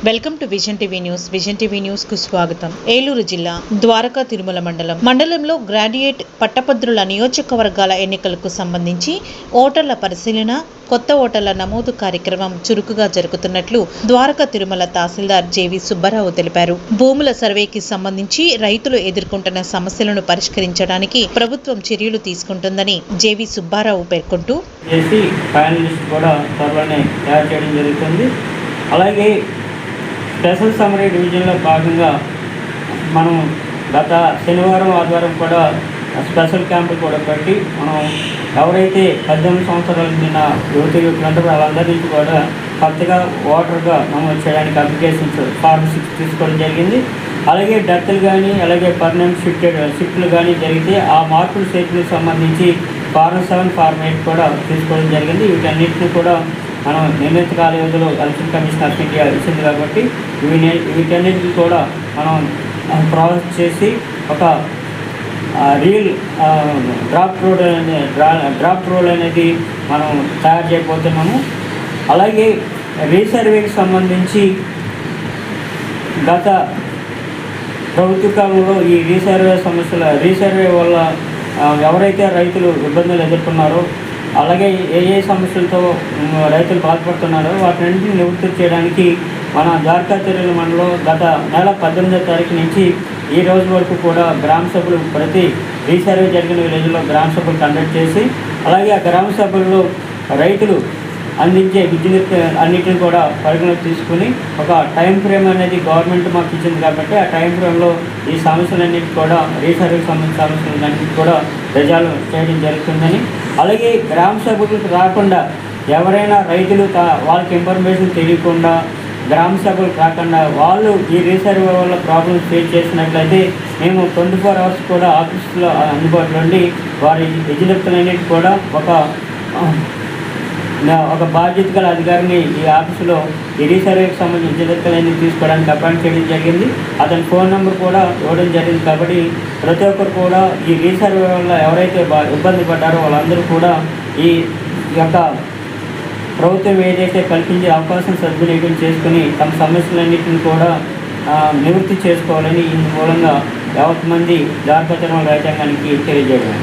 Welcome to vision TV news. Vision TV news కు స్వాగతం. ఏలూరు జిల్లా ద్వారకా తిరుమల మండలంలో గ్రాడ్యుయేట్ పట్టభద్రుల నియోజకవర్గాల ఎన్నికలకు సంబంధించి ఓటర్ల పరిశీలన, కొత్త ఓటర్ల నమోదు కార్యక్రమం చురుకుగా జరుగుతున్నట్లు ద్వారకా తిరుమల తహసీల్దార్ జేవి సుబ్బారావు తెలిపారు. భూముల సర్వేకి సంబంధించి రైతులు ఎదుర్కొంటున్న సమస్యలను పరిష్కరించడానికి ప్రభుత్వం చర్యలు తీసుకుంటుందని జేవి సుబ్బారావు పేర్కొంటూ అలాగే స్పెషల్ సమ్మరీ డివిజన్లో భాగంగా మనం గత శనివారం ఆదివారం కూడా స్పెషల్ క్యాంపులు కూడా పెట్టి మనం ఎవరైతే 18 సంవత్సరాలు నిన్న యువకులందరూ వాళ్ళందరి నుంచి కూడా కొత్తగా ఓటర్గా నమోదు చేయడానికి అప్లికేషన్స్ ఫార్మ్ 6 తీసుకోవడం జరిగింది. అలాగే డెత్లు కానీ అలాగే పర్మనెంట్ షిఫ్ట్లు కానీ జరిగితే ఆ మార్పుల చేతులకు సంబంధించి ఫార్మ్ 7 ఫార్మ్ 8 కూడా తీసుకోవడం జరిగింది. వీటన్నిటిని కూడా మనం నిర్ణీత కాల వ్యవధిలో ఎలక్షన్ కమిషన్ ఆఫ్ ఇండియా ఇచ్చింది కాబట్టి వీటన్నిటిని కూడా మనం ప్రాసెస్ చేసి ఒక రియల్ డ్రాఫ్ట్ రోల్ అనేది మనం తయారు చేయబోతున్నాము. అలాగే రీసర్వేకి సంబంధించి గత ప్రభుత్వ కాలంలో ఈ రీసర్వే వల్ల ఎవరైతే రైతులు ఇబ్బందులు ఎదుర్కొన్నారో అలాగే ఏ సమస్యలతో రైతులు బాధపడుతున్నారో వాటిని నివృత్తి చేయడానికి మన ద్వారకా తిరుమల మండలంలో గత నెల 18వ తారీఖు నుంచి ఈ రోజు వరకు కూడా గ్రామ సభలు ప్రతి రీసర్వే జరిగిన విలేజ్లో గ్రామ సభలు కండక్ట్ చేసి అలాగే ఆ గ్రామ సభల్లో రైతులు అందించే విద్యుత్ అన్నిటిని కూడా పరిగణలోకి తీసుకుని ఒక టైం ఫ్రేమ్ అనేది గవర్నమెంట్ మాకు ఇచ్చింది కాబట్టి ఆ టైం ఫ్రేమ్లో ఈ సమస్యలన్నిటి కూడా రీసర్వేకి సంబంధించిన సమస్యలన్నింటినీ కూడా రిజాల్వ్ చేయడం జరుగుతుందని, అలాగే గ్రామ సభలకు రాకుండా ఎవరైనా రైతులు వాళ్ళకి ఇన్ఫర్మేషన్ తెలియకుండా గ్రామ సభలకు రాకుండా వాళ్ళు ఈ రీసర్వే వల్ల ప్రాబ్లమ్స్ ఫేస్ చేసినట్లయితే మేము 24 అవర్స్ కూడా ఆఫీసులో అందుబాటులో ఉండి వారి విద్యుత్తులన్నిటి కూడా ఒక బాధ్యత గల అధికారిని ఈ ఆఫీసులో ఈ రీసర్వేకి సంబంధించిన విద్యుత్తులన్నీ తీసుకోవడానికి అపాయింట్ చేయడం జరిగింది. అతని ఫోన్ నెంబర్ కూడా ఇవ్వడం జరిగింది. కాబట్టి ప్రతి ఒక్కరు కూడా ఈ రీసర్వే వల్ల ఎవరైతే ఇబ్బంది పడ్డారో వాళ్ళందరూ కూడా ఈ యొక్క ప్రభుత్వం ఏదైతే కల్పించే అవకాశం సద్వినియోగం చేసుకుని తమ సమస్యలన్నింటిని కూడా నివృత్తి చేసుకోవాలని ఈ మూలంగా యావత్ మంది ద్వారకా తిరుమల రైతాంగానికి తెలియజేయడం.